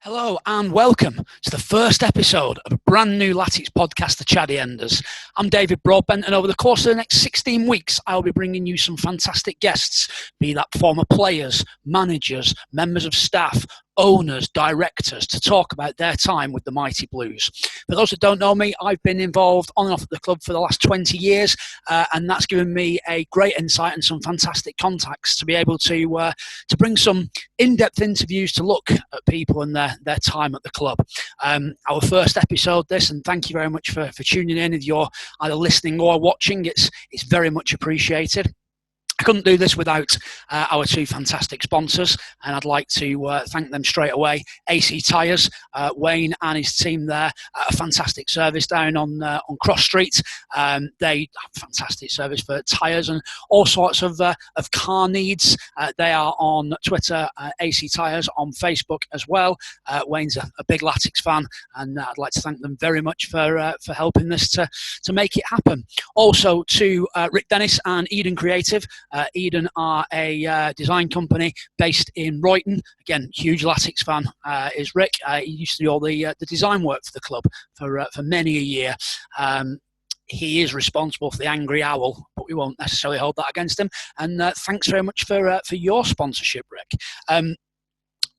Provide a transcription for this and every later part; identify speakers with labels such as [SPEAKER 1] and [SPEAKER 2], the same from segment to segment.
[SPEAKER 1] Hello and welcome to the first episode of a brand new Latics podcast, the Chaddy Enders. I'm David Broadbent, and over the course of the next 16 weeks, I'll be bringing you some fantastic guests, be that former players, managers, members of staff, owners, directors, to talk about their time with the Mighty Blues. For those that don't know me, I've been involved on and off at the club for the last 20 years, and that's given me a great insight and some fantastic contacts to be able to bring some in-depth interviews to look at people and their time at the club. Our first episode, this, and thank you very much for tuning in. If you're either listening or watching, it's very much appreciated. I couldn't do this without our two fantastic sponsors, and I'd like to thank them straight away. AC Tyres, Wayne and his team there, a fantastic service down on Cross Street. They have fantastic service for tyres and all sorts of car needs. They are on Twitter, AC Tyres, on Facebook as well. Wayne's a big Latics fan, and I'd like to thank them very much for helping this to make it happen. Also to Rick Dennis and Eden Creative. Eden are a design company based in Royton. Again, huge Latics fan is Rick. He used to do all the design work for the club for many a year. He is responsible for the Angry Owl, but we won't necessarily hold that against him. And thanks very much for your sponsorship, Rick.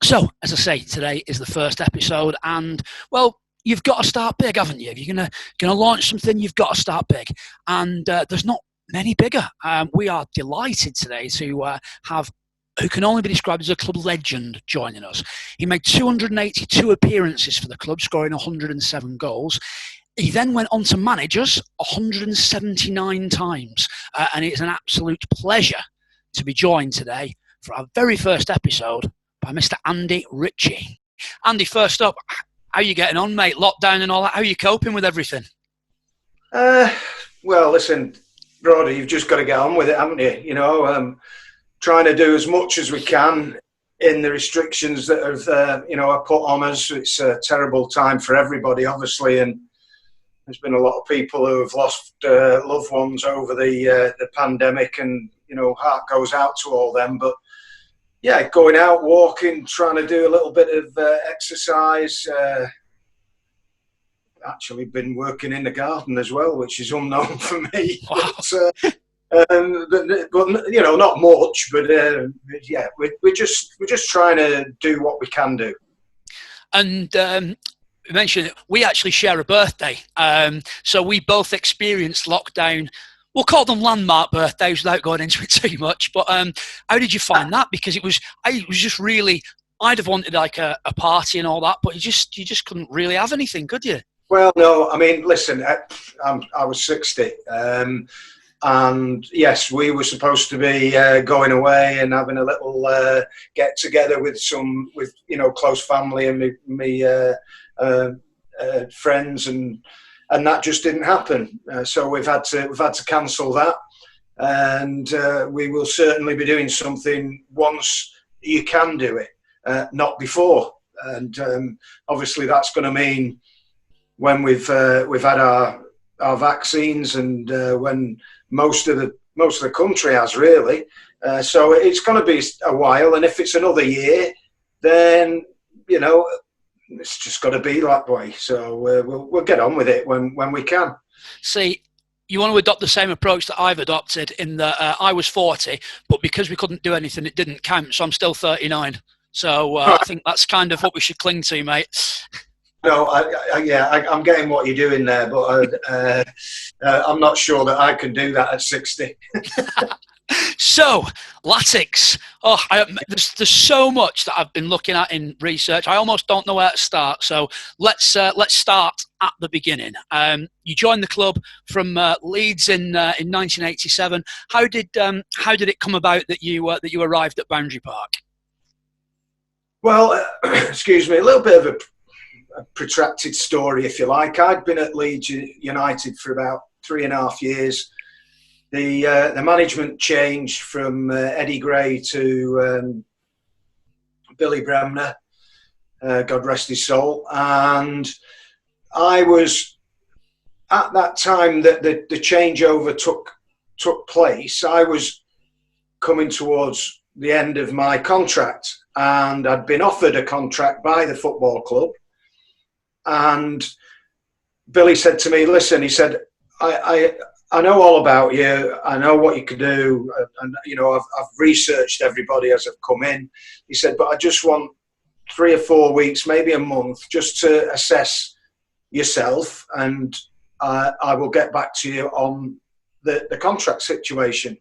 [SPEAKER 1] So, as I say, today is the first episode, and well, you've got to start big, haven't you? If you're gonna launch something, you've got to start big, and there's not many bigger. We are delighted today to have who can only be described as a club legend joining us. He made 282 appearances for the club, scoring 107 goals. He then went on to manage us 179 times, and it's an absolute pleasure to be joined today for our very first episode by Mr. Andy Ritchie. Andy, first up, how are you getting on, mate? Lockdown and all that, how are you coping with everything?
[SPEAKER 2] Well, listen, Brody, you've just got to get on with it, haven't you? You know, trying to do as much as we can in the restrictions that have, are put on us. It's a terrible time for everybody, obviously, and there's been a lot of people who have lost loved ones over the pandemic, and, heart goes out to all them. But, yeah, going out, walking, trying to do a little bit of exercise. Actually been working in the garden as well, which is unknown for me.
[SPEAKER 1] Wow.
[SPEAKER 2] But not much. But yeah, we're just trying to do what we can do.
[SPEAKER 1] And you mentioned we actually share a birthday, so we both experienced lockdown. We'll call them landmark birthdays without going into it too much. But how did you find that? Because it was just really. I'd have wanted like a party and all that, but you just couldn't really have anything, could you?
[SPEAKER 2] Well, no, I mean, listen, I was 60, and yes, we were supposed to be going away and having a little get together with close family and me friends, and that just didn't happen. So we've had to cancel that, and we will certainly be doing something once you can do it, not before, and obviously that's going to mean when we've had our vaccines, and when most of the country has, really. So it's going to be a while, and if it's another year, then it's just got to be that way. So we'll get on with it when we can.
[SPEAKER 1] See, you want to adopt the same approach that I've adopted in that I was 40, but because we couldn't do anything, it didn't count. So I'm still 39. So I think that's kind of what we should cling to, mate.
[SPEAKER 2] No, I'm getting what you're doing there, but I'm not sure that I can do that at 60.
[SPEAKER 1] So, Latics. There's so much that I've been looking at in research. I almost don't know where to start. So let's start at the beginning. You joined the club from Leeds in 1987. How did it come about that you arrived at Boundary Park?
[SPEAKER 2] Well, excuse me, a little bit of a protracted story, if you like. I'd been at Leeds United for about 3.5 years. The management changed from Eddie Gray to Billy Bremner, God rest his soul. And I was, at that time that the changeover took place, I was coming towards the end of my contract, and I'd been offered a contract by the football club. And Billy said to me, listen, he said, I know all about you. I know what you can do. And, you know, I've researched everybody as I've come in. He said, but I just want 3 or 4 weeks, maybe a month, just to assess yourself. And I will get back to you on the contract situation.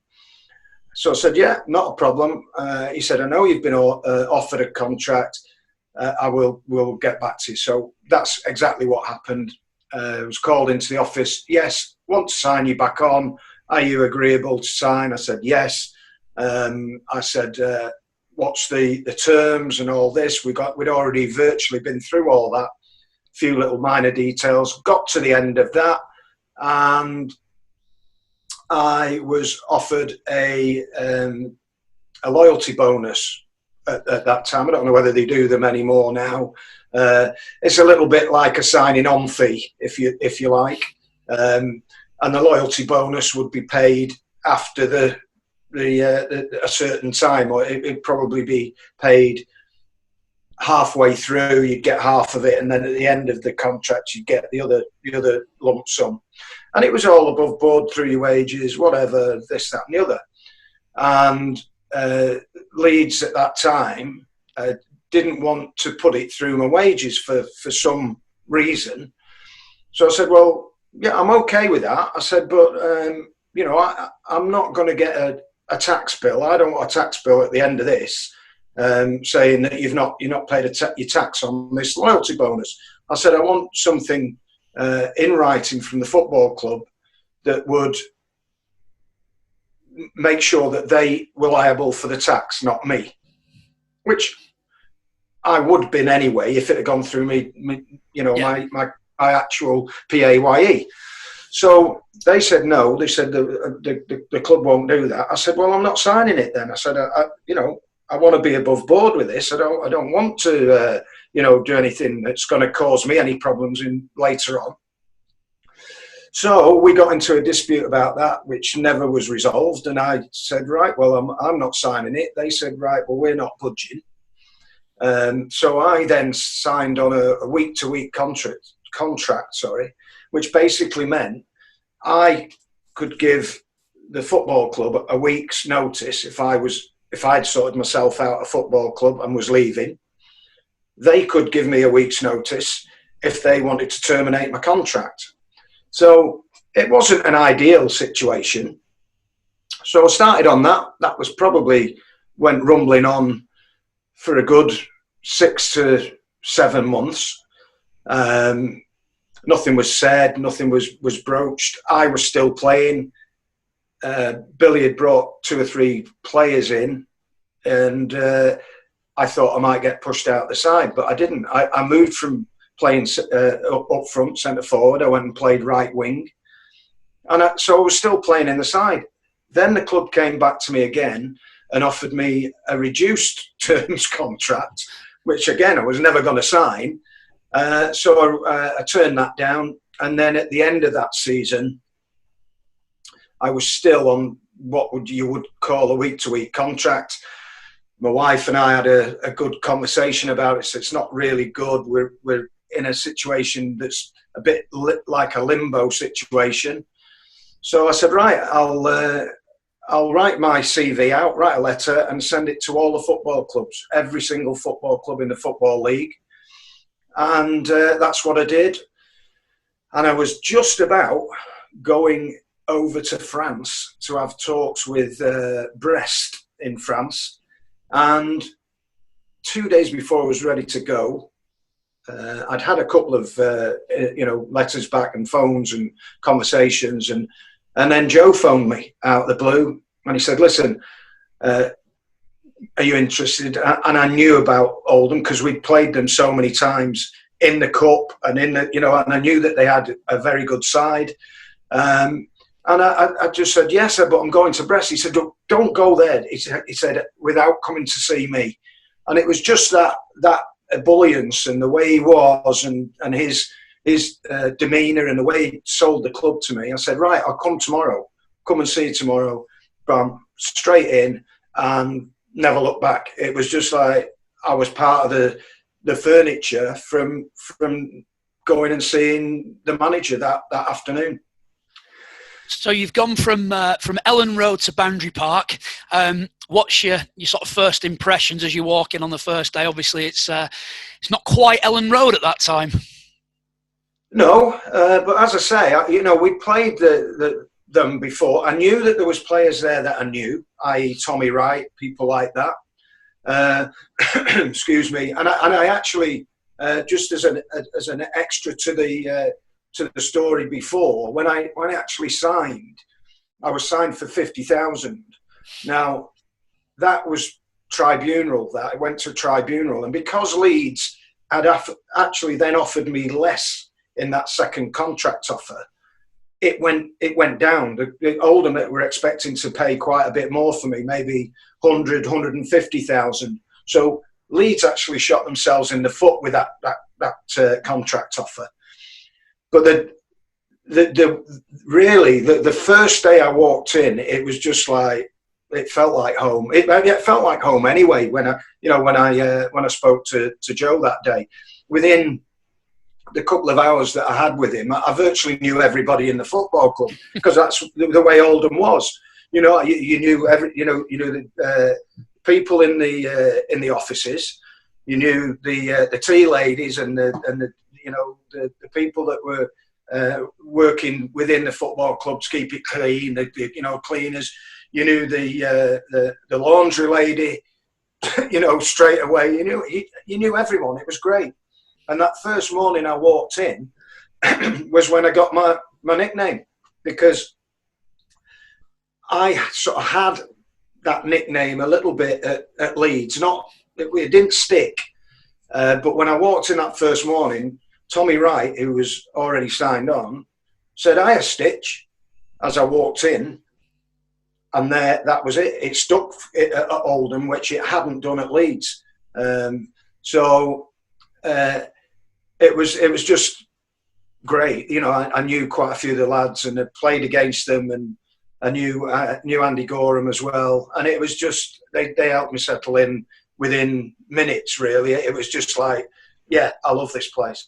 [SPEAKER 2] So I said, yeah, not a problem. He said, I know you've been offered a contract. I will get back to you. So that's exactly what happened. I was called into the office. Yes, want to sign you back on. Are you agreeable to sign? I said, yes. I said, what's the terms and all this? We'd already virtually been through all that. A few little minor details. Got to the end of that, and I was offered a loyalty bonus at that time. I don't know whether they do them anymore now. It's a little bit like a signing on fee, if you like, and the loyalty bonus would be paid after a certain time, or it'd probably be paid halfway through. You'd get half of it, and then at the end of the contract, you'd get the other lump sum. And it was all above board through your wages, whatever, this, that, and the other. And Leeds at that time didn't want to put it through my wages for some reason. So I said, well, yeah, I'm okay with that. I said, but, you know, I'm not going to get a tax bill. I don't want a tax bill at the end of this saying that you've not paid your tax on this loyalty bonus. I said, I want something in writing from the football club that would make sure that they were liable for the tax, not me, which I would have been anyway if it had gone through me, you know, yeah. my actual PAYE. So they said no. They said the club won't do that. I said, well, I'm not signing it then. I said, you know, I want to be above board with this. I don't want to, you know, do anything that's going to cause me any problems later on. So we got into a dispute about that, which never was resolved. And I said, right, well, I'm not signing it. They said, right, well, we're not budging. So I then signed on a week-to-week contract, which basically meant I could give the football club a week's notice if I'd sorted myself out a football club and was leaving. They could give me a week's notice if they wanted to terminate my contract. So it wasn't an ideal situation. So I started on that. That was went rumbling on for a good 6 to 7 months. Nothing was said, nothing was broached. I was still playing. Billy had brought 2 or 3 players in, and I thought I might get pushed out the side, but I didn't. I moved from playing up front, centre forward. I went and played right wing, and so I was still playing in the side. Then the club came back to me again and offered me a reduced terms contract, which again I was never going to sign. So I turned that down, and then at the end of that season, I was still on what you would call a week-to-week contract. My wife and I had a good conversation about it. So it's not really good. We're in a situation that's a bit like a limbo situation. So I said, right, I'll write my CV out, write a letter, and send it to all the football clubs, every single football club in the Football League. And that's what I did. And I was just about going over to France to have talks with Brest in France. And 2 days before I was ready to go, I'd had a couple of letters back and phones and conversations, and then Joe phoned me out of the blue, and he said, listen, are you interested? And I knew about Oldham because we'd played them so many times in the cup and and I knew that they had a very good side. And I just said, yes, sir, but I'm going to Brest. He said, don't go there. He said, without coming to see me. And it was just that ebullience and the way he was and his demeanour and the way he sold the club to me. I said, right, I'll come tomorrow. Come and see you tomorrow. Bam, straight in. And never looked back. It was just like I was part of the furniture from going and seeing the manager that afternoon.
[SPEAKER 1] So you've gone from Ellen Road to Boundary Park. What's your sort of first impressions as you walk in on the first day? Obviously, it's not quite Ellen Road at that time.
[SPEAKER 2] No, but as I say, we played them before. I knew that there was players there that I knew, i.e. Tommy Wright, people like that. Excuse me. And I actually, just as an extra to the story before, when I actually signed, I was signed for 50,000. Now, that was tribunal. That I went to tribunal, and because Leeds had actually then offered me less in that second contract offer, it went down. The Oldham were expecting to pay quite a bit more for me, maybe 150,000. So Leeds actually shot themselves in the foot with that contract offer. But the first day I walked in, it was just like, it felt like home. It felt like home anyway. When I spoke to Joe that day, within the couple of hours that I had with him, I virtually knew everybody in the football club, because that's the way Oldham was. You knew the people in the offices. You knew the tea ladies and the people that were working within the football club to keep it clean. The cleaners. You knew the laundry lady. Straight away. You knew everyone. It was great. And that first morning I walked in was when I got my nickname, because I sort of had that nickname a little bit at Leeds. It didn't stick. But when I walked in that first morning, Tommy Wright, who was already signed on, said, "Hiya, Stitch," as I walked in. And that was it. It stuck at Oldham, which it hadn't done at Leeds. It was just great. I knew quite a few of the lads and had played against them, and I knew Andy Gorham as well. And it was just, they helped me settle in within minutes, really. It was just like, yeah, I love this place.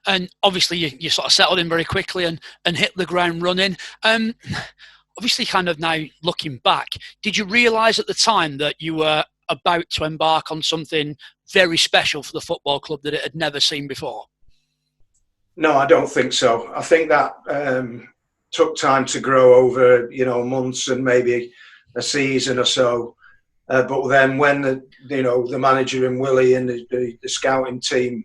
[SPEAKER 1] And obviously you sort of settled in very quickly and hit the ground running. Obviously, kind of now looking back, did you realise at the time that you were about to embark on something very special for the football club that it had never seen before?
[SPEAKER 2] No, I don't think so. I think that took time to grow over, months and maybe a season or so. But then when the manager and Willie and the scouting team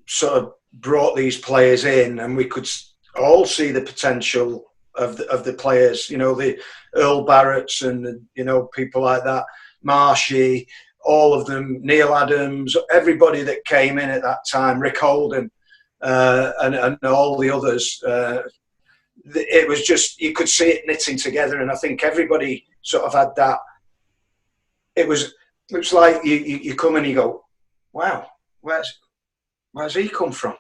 [SPEAKER 2] sort of brought these players in, and we could all see the potential of the players, the Earl Barretts and people like that, Marshy, all of them, Neil Adams, everybody that came in at that time, Rick Holden, and all the others. It was just, you could see it knitting together, and I think everybody sort of had that. It was like you come and you go, wow, where's he come from?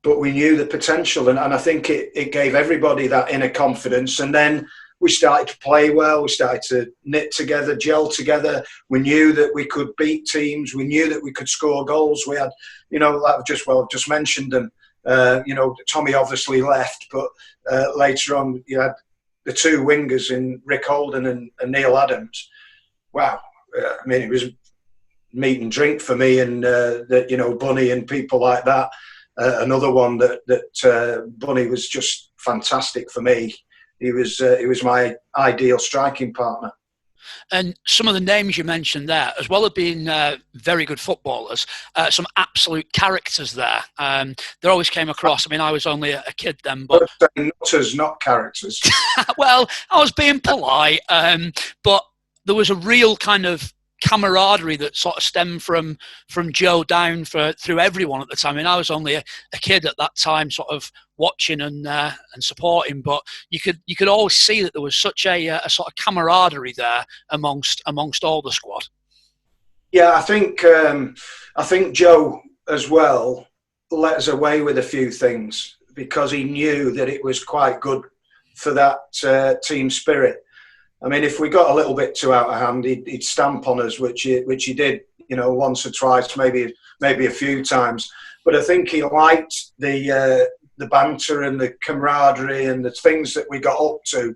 [SPEAKER 2] But we knew the potential, and I think it gave everybody that inner confidence. And then we started to play well. We started to knit together, gel together. We knew that we could beat teams. We knew that we could score goals. We had, I've just mentioned them. Tommy obviously left, but later on you had the two wingers in Rick Holden and Neil Adams. Wow. It was meat and drink for me, and Bunny and people like that. Another one that Bunny was just fantastic for me. He was my ideal striking partner.
[SPEAKER 1] And some of the names you mentioned there, as well as being very good footballers, some absolute characters there. They always came across. I was only a kid then, but
[SPEAKER 2] nutters, not characters.
[SPEAKER 1] Well, I was being polite, but there was a real kind of camaraderie that sort of stemmed from Joe down through everyone at the time. I was only a kid at that time, sort of watching and supporting, but you could always see that there was such a sort of camaraderie there amongst all the squad.
[SPEAKER 2] Yeah, I think Joe as well let us away with a few things because he knew that it was quite good for that team spirit. I mean, if we got a little bit too out of hand, he'd stamp on us, which he did, once or twice, maybe a few times. But I think he liked the banter and the camaraderie and the things that we got up to,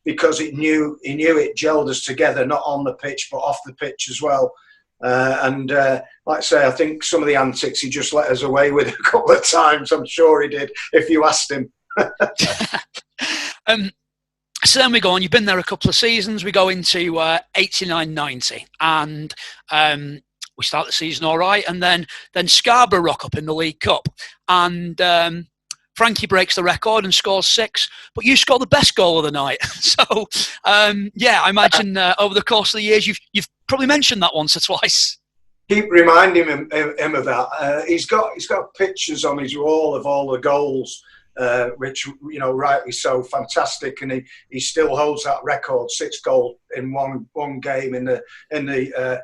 [SPEAKER 2] because he knew it gelled us together, not on the pitch but off the pitch as well. Like I say, I think some of the antics he just let us away with a couple of times. I'm sure he did, if you asked him.
[SPEAKER 1] So then we go on. You've been there a couple of seasons. We go into 89-90, and we start the season all right, and then Scarborough rock up in the League Cup, and Frankie breaks the record and scores 6, but you score the best goal of the night. So I imagine over the course of the years you've probably mentioned that once or twice.
[SPEAKER 2] Keep reminding him of that. He's got pictures on his wall of all the goals, which rightly so, fantastic, and he still holds that record, 6 goals in one game in the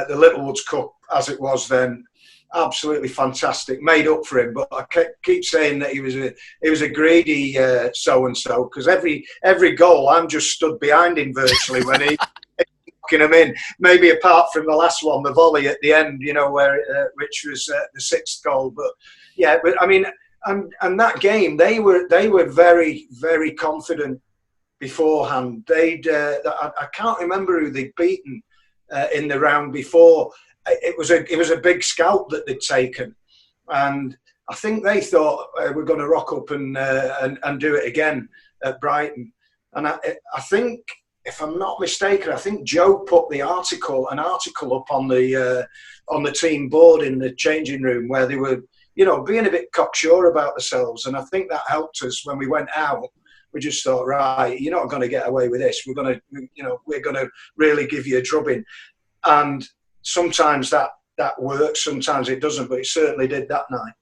[SPEAKER 2] Littlewoods Cup as it was then. Absolutely fantastic, made up for him. But I keep saying that he was a greedy so and so, because every goal I'm just stood behind him virtually when he knocking them in. Maybe apart from the last one, the volley at the end, where which was the 6th goal. But yeah, but I mean, and that game they were very, very confident beforehand. I can't remember who they'd beaten in the round before. It was a big scalp that they'd taken, and I think they thought we're going to rock up and do it again at Brighton. And I think, if I'm not mistaken, I think Joe put an article up on the team board in the changing room, where they were being a bit cocksure about themselves, and I think that helped us when we went out. We just thought, right, you're not going to get away with this. We're going to really give you a drubbing. And sometimes that works, sometimes it doesn't, but it certainly did that night.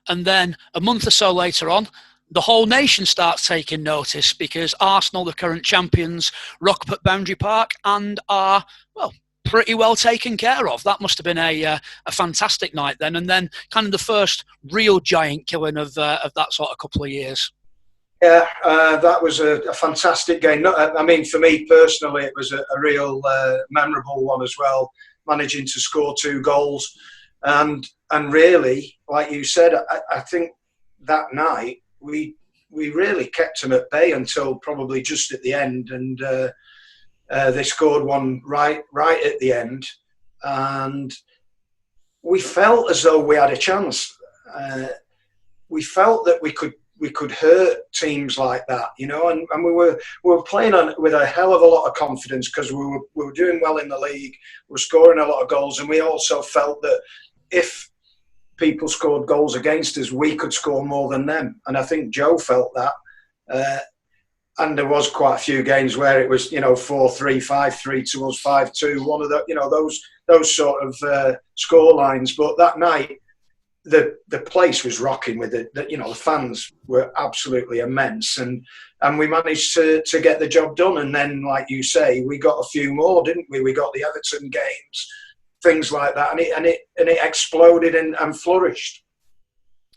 [SPEAKER 1] And then a month or so later on, the whole nation starts taking notice, because Arsenal, the current champions, rock up at Boundary Park and are, well, pretty well taken care of. That must have been a fantastic night then, and then kind of the first real giant killing of that sort of couple of years.
[SPEAKER 2] Yeah, that was a fantastic game. I mean, for me personally, it was a real memorable one as well, managing to score 2 goals. And really, like you said, I think that night we really kept them at bay until probably just at the end. And they scored one right at the end. And we felt as though we had a chance. We felt that we could hurt teams like that, and we were playing on with a hell of a lot of confidence, because we were doing well in the league, we were scoring a lot of goals, and we also felt that if people scored goals against us, we could score more than them. And I think Joe felt that, and there was quite a few games where it was 4-3, 5-3 to us, 5-2, one of the those sort of score lines. But that night, the place was rocking with it. The fans were absolutely immense, and we managed to get the job done. And then, like you say, we got a few more, didn't we? We got the Everton games, things like that, and it exploded and flourished.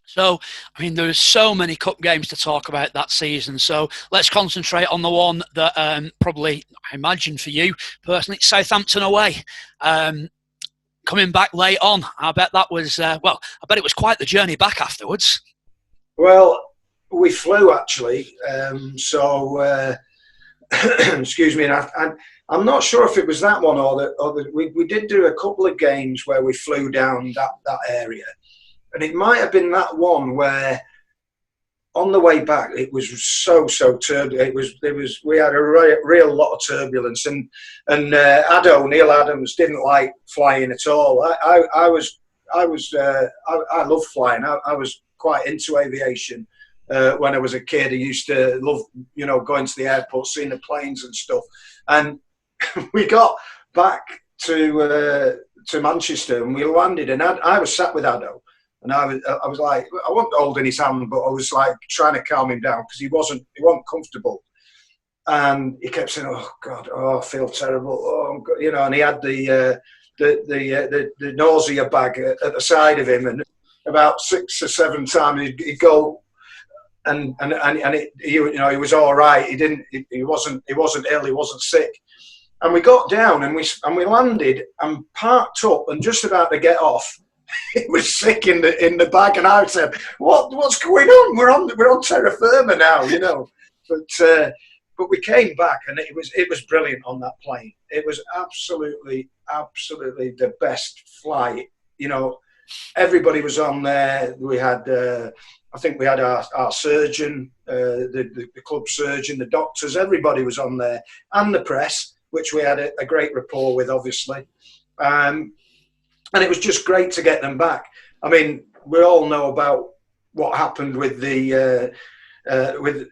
[SPEAKER 1] So, I mean, there's so many cup games to talk about that season. So let's concentrate on the one that probably, I imagine for you personally, Southampton away. Coming back late on, I bet that was, I bet it was quite the journey back afterwards.
[SPEAKER 2] Well, we flew actually, excuse me, and I'm not sure if it was that one or we did do a couple of games where we flew down that area, and it might have been that one where on the way back it was so turbulent. We had a real lot of turbulence, and Neil Adams didn't like flying at all. I love flying. I was quite into aviation when I was a kid. I used to love going to the airport, seeing the planes and stuff. And we got back to Manchester, and we landed, and I was sat with Addo. And I was like, I wasn't holding his hand, but I was like trying to calm him down, because he wasn't comfortable. And he kept saying, "Oh God, I feel terrible." Oh, and he had the nausea bag at the side of him, and about 6 or 7 times he'd go, he was all right. He wasn't ill. He wasn't sick. And we got down and we landed and parked up and just about to get off. He was sick in the bag, and I said, "What's going on? We're on terra firma now, you know." But we came back, and it was brilliant on that plane. It was absolutely the best flight. You know, everybody was on there. We had, I think we had our surgeon, the club surgeon, the doctors. Everybody was on there, and the press, which we had a great rapport with, obviously. And it was just great to get them back. I mean, we all know about what happened with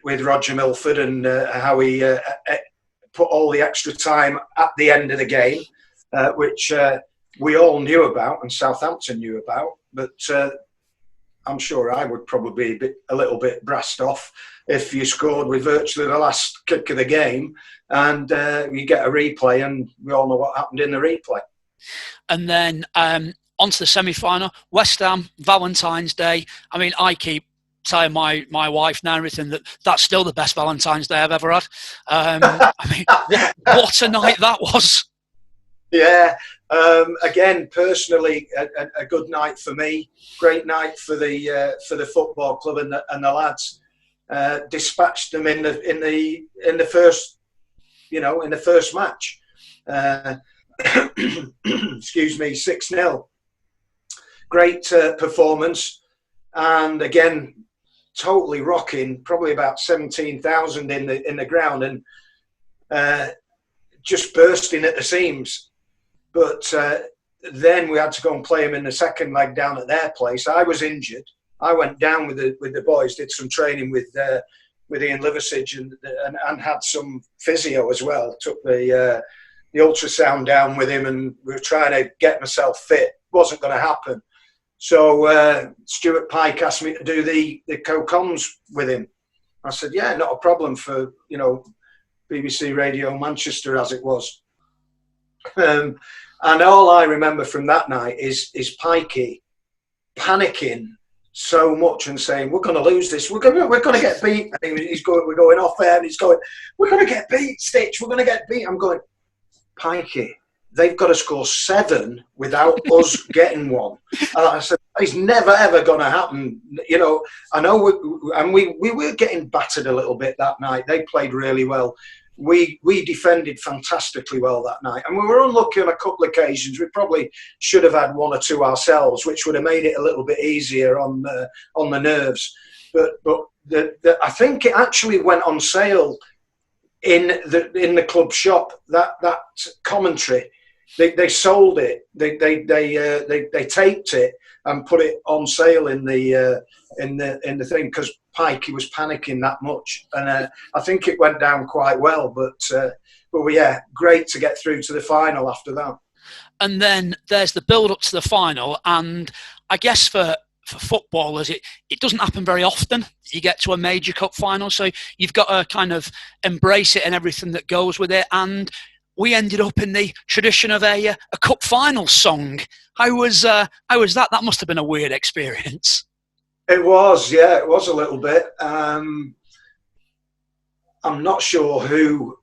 [SPEAKER 2] with Roger Milford and how he put all the extra time at the end of the game, which we all knew about and Southampton knew about. But I'm sure I would probably be a little bit brassed off if you scored with virtually the last kick of the game and you get a replay, and we all know what happened in the replay.
[SPEAKER 1] And then on to the semi-final, West Ham, Valentine's Day. I mean, I keep telling my wife now and everything that's still the best Valentine's Day I've ever had. I mean, what a night that was. Yeah.
[SPEAKER 2] Again, personally, a good night for me. Great night for the football club and the lads. Dispatched them in the first, in the first match. Excuse me, 6-0. Great performance, and again, totally rocking. Probably about 17,000 in the ground, and just bursting at the seams. But then we had to go and play them in the second leg down at their place. I was injured. I went down with the boys, did some training with Ian Liversidge and had some physio as well. Took the ultrasound down with him, and we were trying to get myself fit. Wasn't going to happen. So Stuart Pike asked me to do the co-coms with him. I said, yeah, not a problem for, BBC Radio Manchester as it was. And all I remember from that night is Pikey panicking so much and saying, we're going to lose this. We're going to get beat. And we're going off there, and he's going, we're going to get beat, Stitch. We're going to get beat. I'm going, Pikey, they've got to score 7 without us getting one. And I said, it's never, ever going to happen. I know we were getting battered a little bit that night. They played really well. We defended fantastically well that night. And we were unlucky on a couple of occasions. We probably should have had 1 or 2 ourselves, which would have made it a little bit easier on the nerves. But I think it actually went on sale in the club shop, that commentary. They sold it. They taped it and put it on sale in the thing, because Pikey was panicking that much, and I think it went down quite well. But yeah, great to get through to the final after that.
[SPEAKER 1] And then there's the build up to the final, and I guess for footballers, it doesn't happen very often. You get to a major cup final, so you've got to kind of embrace it and everything that goes with it. And we ended up in the tradition of a cup final song. How was that? That must have been a weird experience.
[SPEAKER 2] It was, yeah, it was a little bit. I'm not sure who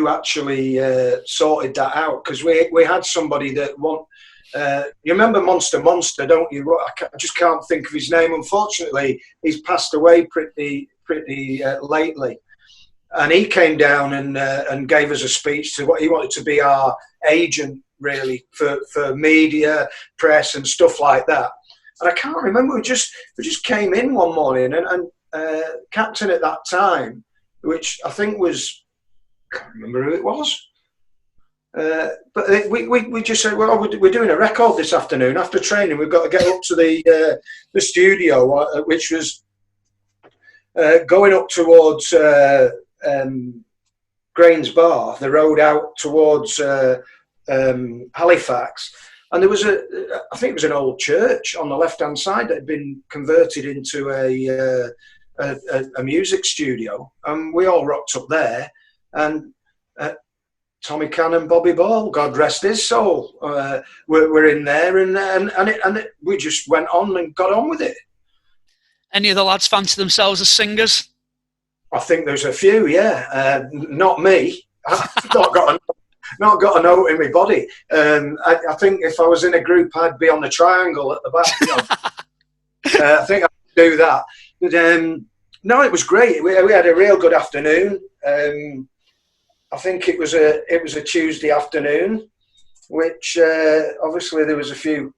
[SPEAKER 2] actually sorted that out, because we had somebody that you remember Monster, don't you? I just can't think of his name. Unfortunately, he's passed away pretty lately. And he came down and gave us a speech to what he wanted to be our agent, really, for media, press, and stuff like that. And I can't remember. We just came in one morning, and captain at that time, which I think was, I can't remember who it was. But we just said, well, we're doing a record this afternoon. After training, we've got to get up to the studio, which was going up towards Grange Bar, the road out towards Halifax. And there was I think it was an old church on the left-hand side that had been converted into a music studio. And we all rocked up there. And Tommy Cannon, Bobby Ball, God rest his soul, were in there, and we just went on and got on with it.
[SPEAKER 1] Any of the lads fancy themselves as singers?
[SPEAKER 2] I think there's a few, yeah. Not me. I've not got a note in my body. I think if I was in a group, I'd be on the triangle at the back. I think I'd do that. But no, it was great. We had a real good afternoon. I think it was a Tuesday afternoon, which obviously there was a few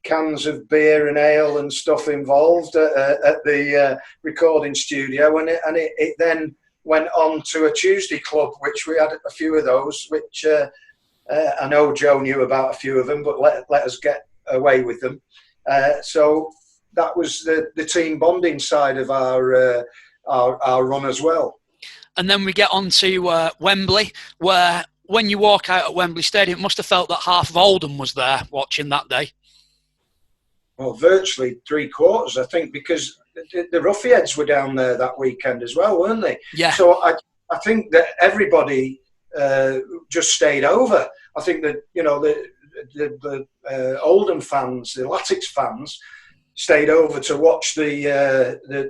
[SPEAKER 2] cans of beer and ale and stuff involved at the recording studio, and it then went on to a Tuesday club, which we had a few of those, which I know Joe knew about a few of them, but let us get away with them. So that was the team bonding side of our run as well.
[SPEAKER 1] And then we get on to Wembley, where when you walk out at Wembley Stadium, it must have felt that half of Oldham was there watching that day.
[SPEAKER 2] Well, virtually 3/4, I think, because the Roughheads were down there that weekend as well, weren't they?
[SPEAKER 1] Yeah.
[SPEAKER 2] So I think that everybody just stayed over. I think that, you know, the Oldham fans, the Latics fans, stayed over to watch the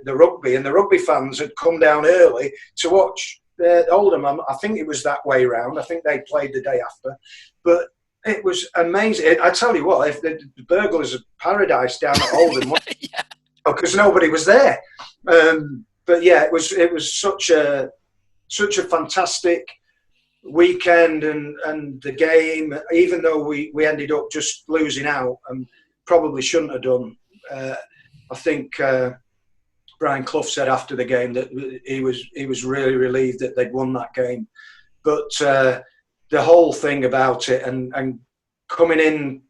[SPEAKER 2] rugby, and the rugby fans had come down early to watch Oldham. I think it was that way round. I think they played the day after, but it was amazing. I tell you what, if the burglars of paradise down at Oldham,
[SPEAKER 1] yeah.
[SPEAKER 2] Because nobody was there. But yeah, it was such a fantastic weekend, and the game, even though we ended up just losing out and probably shouldn't have done. I think Brian Clough said after the game that he was really relieved that they'd won that game. But the whole thing about it and coming in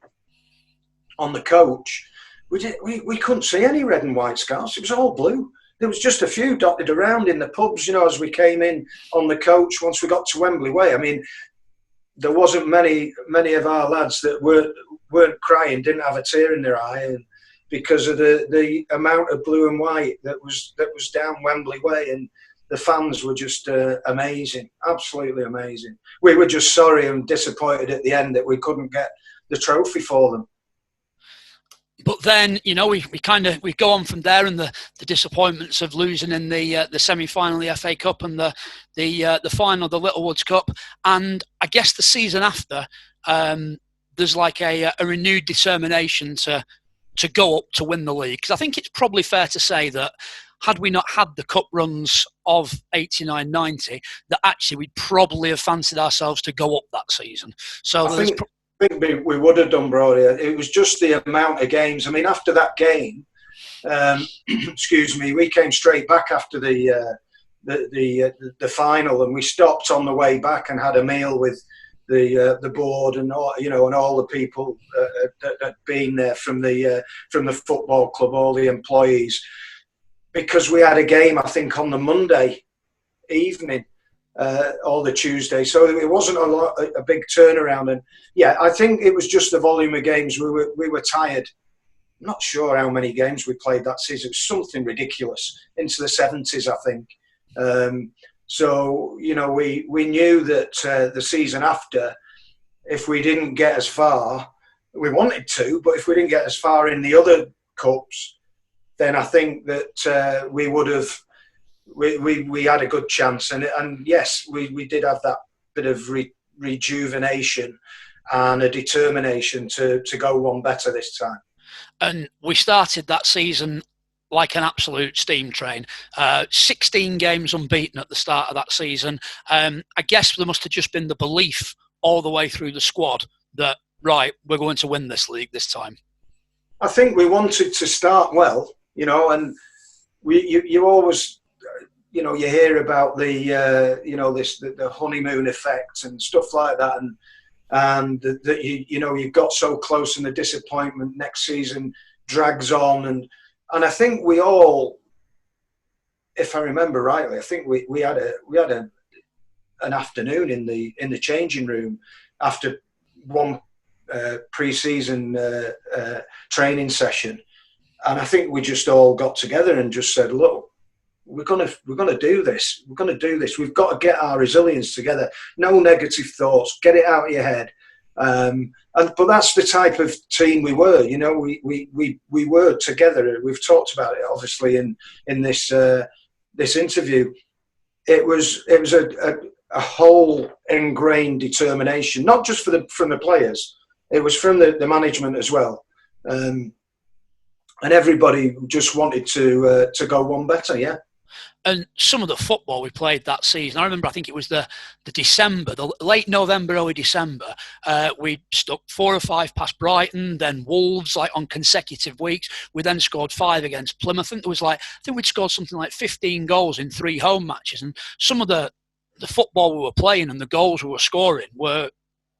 [SPEAKER 2] on the coach, we couldn't see any red and white scarves. It was all blue. There was just a few dotted around in the pubs, you know, as we came in on the coach once we got to Wembley Way. I mean, there wasn't many of our lads that weren't crying, didn't have a tear in their eye, and because of the amount of blue and white that was down Wembley Way, and the fans were just amazing, absolutely amazing. We were just sorry and disappointed at the end that we couldn't get the trophy for them.
[SPEAKER 1] But then, you know, we go on from there, and the disappointments of losing in the semi-final, the FA Cup, and the final, the Littlewoods Cup, and I guess the season after, there's like a renewed determination to go up to win the league. Because I think it's probably fair to say that had we not had the cup runs of 89-90, that actually we'd probably have fancied ourselves to go up that season. So
[SPEAKER 2] I think we would have done, Brody. It was just the amount of games. I mean, after that game, excuse me, we came straight back after the final, and we stopped on the way back and had a meal with the board and all, you know, and all the people that had been there from the football club, all the employees, because we had a game, I think, on the Monday evening. Or the Tuesday, so it wasn't a big turnaround. And yeah, I think it was just the volume of games. We were tired. I'm not sure how many games we played that season. It was something ridiculous, into the 70s, I think. So you know, we knew that the season after, if we didn't get as far, we wanted to, but if we didn't get as far in the other cups, then I think that we would have. We had a good chance, and yes, we did have that bit of rejuvenation and a determination to go one better this time.
[SPEAKER 1] And we started that season like an absolute steam train. 16 games unbeaten at the start of that season. I guess there must have just been the belief all the way through the squad that, right, we're going to win this league this time.
[SPEAKER 2] I think we wanted to start well, you know, and you always... You know, you hear about the the honeymoon effect and stuff like that, and that you got so close, and the disappointment next season drags on, and I think we all, if I remember rightly, I think we had an afternoon in the changing room after one pre-season training session, and I think we just all got together and just said, look, we're gonna do this. We're gonna do this. We've got to get our resilience together. No negative thoughts. Get it out of your head. But that's the type of team we were. You know, we were together. We've talked about it obviously in this this interview. It was a whole ingrained determination, not just from the players. It was from the management as well, and everybody just wanted to go one better. Yeah.
[SPEAKER 1] And some of the football we played that season, I remember, I think it was the December, the late November, early December, we stuck 4 or 5 past Brighton, then Wolves, like on consecutive weeks. We then scored 5 against Plymouth. I think we'd scored something like 15 goals in 3 home matches. And some of the football we were playing and the goals we were scoring were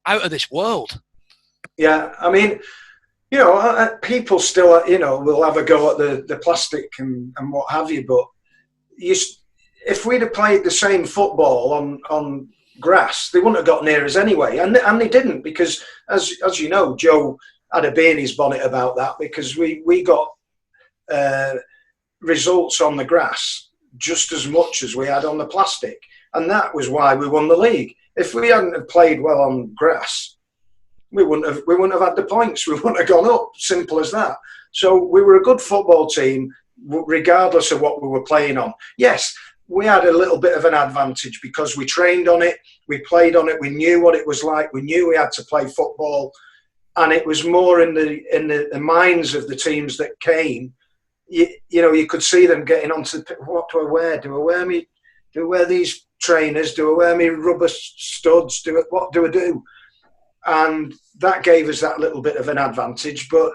[SPEAKER 1] out of this world.
[SPEAKER 2] Yeah, I mean, you know, people still, you know, will have a go at the plastic and what have you, but if we'd have played the same football on grass, they wouldn't have got near us anyway. And they didn't, because, as you know, Joe had a bee in his bonnet about that, because we got results on the grass just as much as we had on the plastic. And that was why we won the league. If we hadn't have played well on grass, we wouldn't have had the points. We wouldn't have gone up. Simple as that. So we were a good football team, regardless of what we were playing on. Yes, we had a little bit of an advantage because we trained on it, we played on it, we knew what it was like, we knew we had to play football, and it was more in the minds of the teams that came. You know, you could see them getting onto what do I wear? Do I wear these trainers? Do I wear me rubber studs? What do I do? And that gave us that little bit of an advantage, but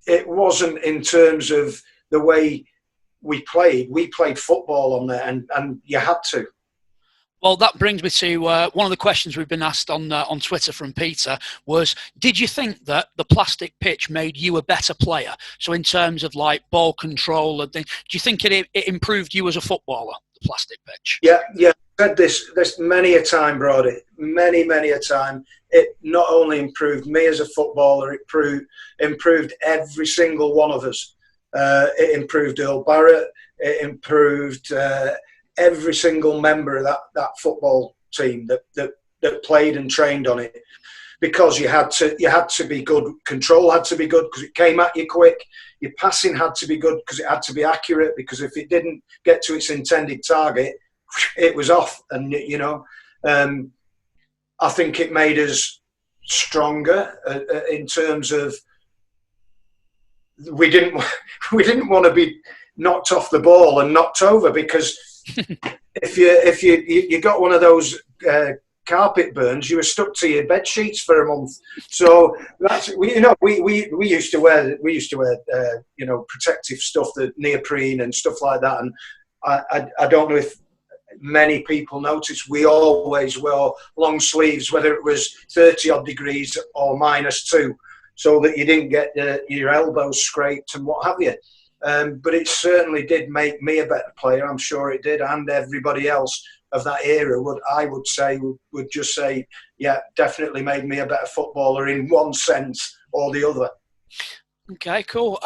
[SPEAKER 2] it wasn't in terms of the way we played football on there, and you had to.
[SPEAKER 1] Well, that brings me to one of the questions we've been asked on Twitter from Peter was, did you think that the plastic pitch made you a better player? So in terms of like ball control and things, do you think it improved you as a footballer, the plastic pitch?
[SPEAKER 2] Yeah. I've said this many a time, Brody, many a time. It not only improved me as a footballer, it improved every single one of us. It improved Earl Barrett. It improved every single member of that football team that played and trained on it, because you had to be good. Control had to be good because it came at you quick. Your passing had to be good because it had to be accurate, because if it didn't get to its intended target, it was off. And you know, I think it made us stronger in terms of we didn't want to be knocked off the ball and knocked over, because if you got one of those carpet burns, you were stuck to your bed sheets for a month. So that's we used to wear you know, protective stuff, the neoprene and stuff like that. And I don't know if many people noticed, we always wore long sleeves, whether it was 30 odd degrees or -2. So that you didn't get your elbows scraped and what have you. But it certainly did make me a better player. I'm sure it did, and everybody else of that era would just say, yeah, definitely made me a better footballer in one sense or the other.
[SPEAKER 1] Okay, cool.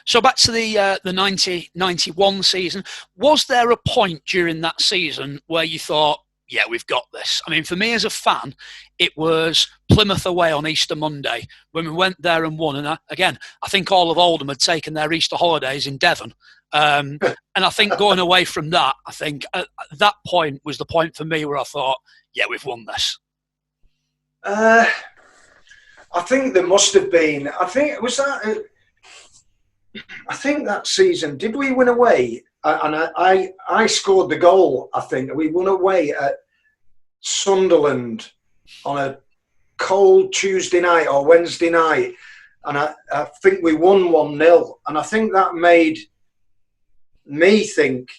[SPEAKER 1] So back to the 90-91 season. Was there a point during that season where you thought, yeah, we've got this? I mean, for me as a fan, it was Plymouth away on Easter Monday when we went there and won. And I think all of Oldham had taken their Easter holidays in Devon. And I think going away from that, I think at that point was the point for me where I thought, yeah, we've won this.
[SPEAKER 2] I think there must have been. I think that season, did we win away? And I scored the goal. I think we won away at Sunderland on a cold Tuesday night or Wednesday night, and I think we won 1-0. And I think that made me think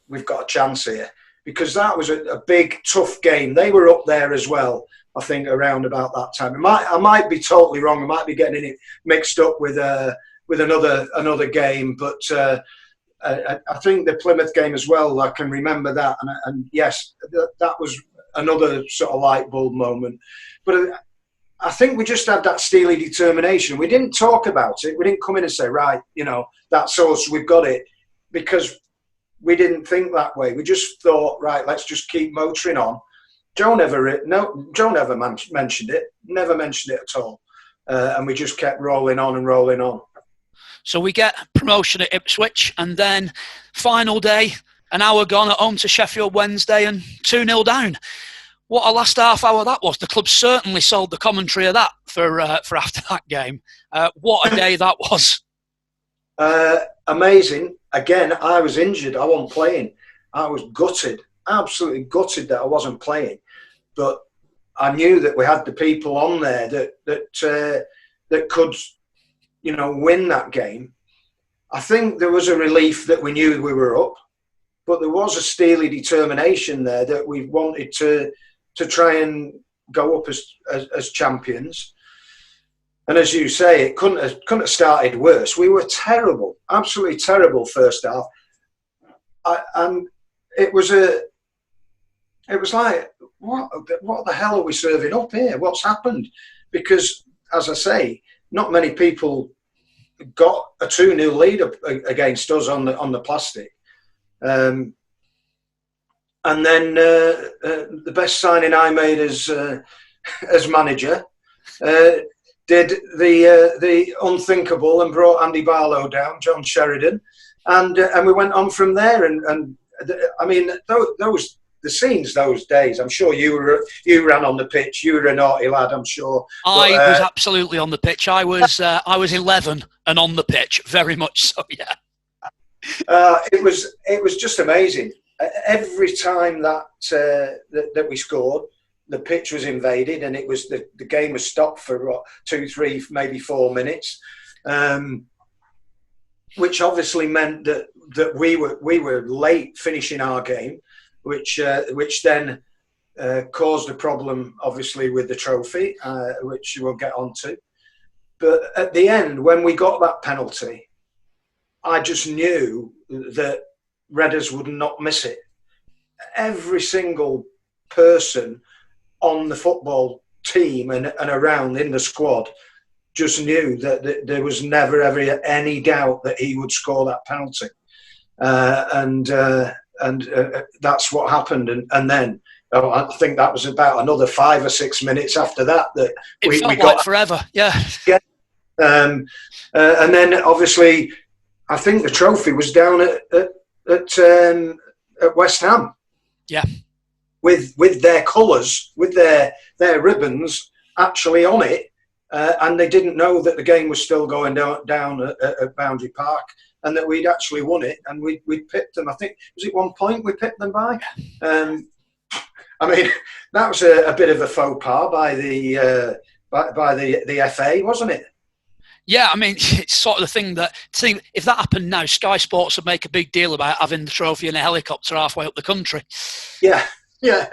[SPEAKER 2] we've got a chance here, because that was a big, tough game. They were up there as well, I think, around about that time. I might be totally wrong. I might be getting it mixed up with another game, but I think the Plymouth game as well, I can remember that. And yes, that was another sort of light bulb moment. But I think we just had that steely determination. We didn't talk about it. We didn't come in and say, right, you know, that's us, we've got it. Because we didn't think that way. We just thought, right, let's just keep motoring on. Joe never mentioned it. Never mentioned it at all. And we just kept rolling on and rolling on.
[SPEAKER 1] So we get promotion at Ipswich, and then final day, an hour gone at home to Sheffield Wednesday, and 2-0 down. What a last half hour that was. The club certainly sold the commentary of that for after that game. What a day that was.
[SPEAKER 2] Amazing. Again, I was injured. I wasn't playing. I was gutted, absolutely gutted that I wasn't playing. But I knew that we had the people on there that could, win that game. I think there was a relief that we knew we were up, but there was a steely determination there that we wanted to try and go up as champions. And as you say, it couldn't have started worse. We were terrible, absolutely terrible first half. And it was like, what the hell are we serving up here? What's happened? Because, as I say, not many people got a 2-0 lead against us on the plastic. And then the best signing I made as manager did the unthinkable and brought Andy Barlow down, John Sheridan, and we went on from there. And I mean, the scenes those days. I'm sure you ran on the pitch. You were a naughty lad, I'm sure.
[SPEAKER 1] I was absolutely on the pitch. I was 11 and on the pitch, very much so. Yeah.
[SPEAKER 2] It was just amazing. Every time that we scored, the pitch was invaded, and it was the game was stopped for 2, 3, maybe 4 minutes, which obviously meant that we were late finishing our game, which then caused a problem, obviously, with the trophy, which we'll get onto. But at the end, when we got that penalty, I just knew that Redders would not miss it. Every single person on the football team and around in the squad just knew that there was never ever any doubt that he would score that penalty, and that's what happened. And then I think that was about another 5 or 6 minutes after that
[SPEAKER 1] we got like forever. Yeah.
[SPEAKER 2] And then obviously, I think the trophy was down at West Ham.
[SPEAKER 1] Yeah.
[SPEAKER 2] With their colours, with their ribbons actually on it, and they didn't know that the game was still going down at Boundary Park, and that we'd actually won it, and we'd pipped them. I think, was it 1 point we pipped them by? I mean, that was a bit of a faux pas by the FA, wasn't it?
[SPEAKER 1] Yeah, I mean, it's sort of the thing that, see, if that happened now, Sky Sports would make a big deal about having the trophy in a helicopter halfway up the country.
[SPEAKER 2] Yeah,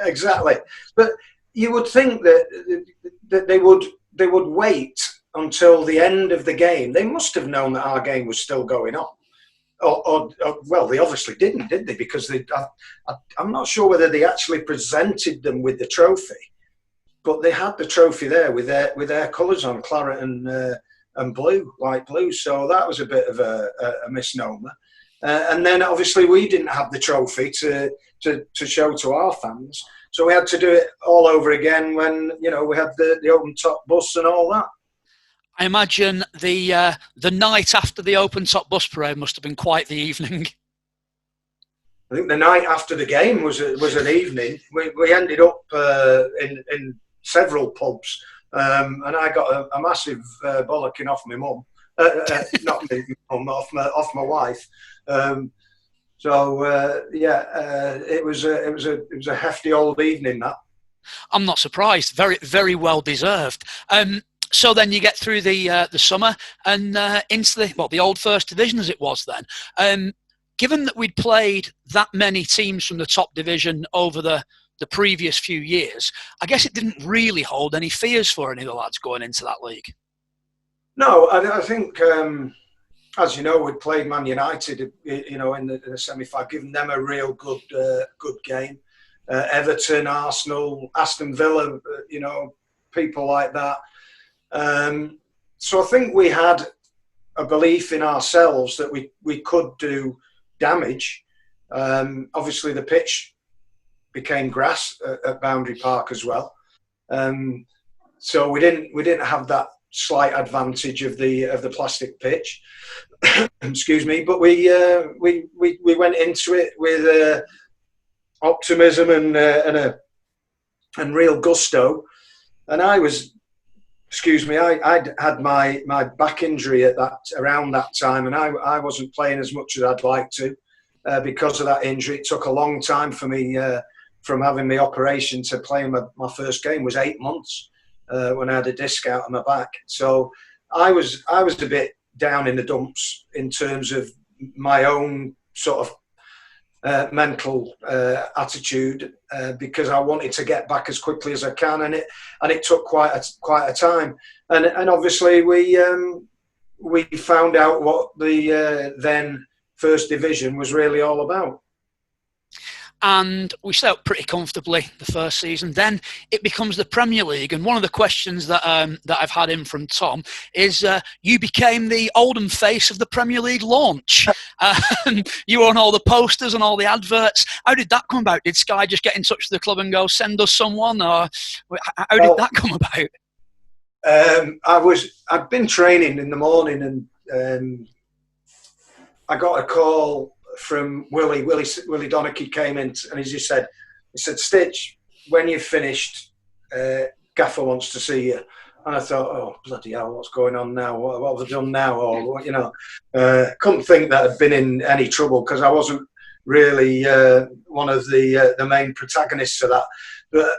[SPEAKER 2] exactly. But you would think that they would wait until the end of the game. They must have known that our game was still going on. Or well, they obviously didn't, did they? Because I'm not sure whether they actually presented them with the trophy, but they had the trophy there with their colours on, claret and blue, light blue. So that was a bit of a misnomer. And then obviously we didn't have the trophy to show to our fans. So we had to do it all over again when, we had the open top bus and all that.
[SPEAKER 1] I imagine the night after the open top bus parade must have been quite the evening.
[SPEAKER 2] I think the night after the game was an evening. We ended up in several pubs. And I got a massive bollocking off my mum, not my mum, off my wife. It was a hefty old evening. That
[SPEAKER 1] I'm not surprised. Very, very well deserved. So then you get through the summer and into the old First Division as it was then. Given that we'd played that many teams from the top division over the previous few years, I guess it didn't really hold any fears for any of the lads going into that league.
[SPEAKER 2] No, I think, as you know, we'd played Man United, in the semi-final, giving them a real good game. Everton, Arsenal, Aston Villa, people like that. So I think we had a belief in ourselves that we could do damage. Obviously, the pitch became grass at Boundary Park as well. So we didn't have that slight advantage of the plastic pitch. Excuse me, but we went into it with optimism and real gusto. And I had my back injury around that time, and I wasn't playing as much as I'd like to because of that injury. It took a long time for me from having the operation to playing my first game was 8 months when I had a disc out of my back. So I was a bit down in the dumps in terms of my own sort of mental attitude because I wanted to get back as quickly as I can, and it took quite a time. And obviously we found out what the then First Division was really all about.
[SPEAKER 1] And we set up pretty comfortably the first season. Then it becomes the Premier League. And one of the questions that I've had in from Tom is you became the Oldham face of the Premier League launch. You were on all the posters and all the adverts. How did that come about? Did Sky just get in touch with the club and go, send us someone? Or how did that come about?
[SPEAKER 2] I'd been training in the morning, and I got a call from Willie Donachie came in and he said, Stitch, when you've finished, Gaffer wants to see you. And I thought, oh, bloody hell, what's going on now? What have I done now? Or, couldn't think that I'd been in any trouble because I wasn't really one of the main protagonists of that. But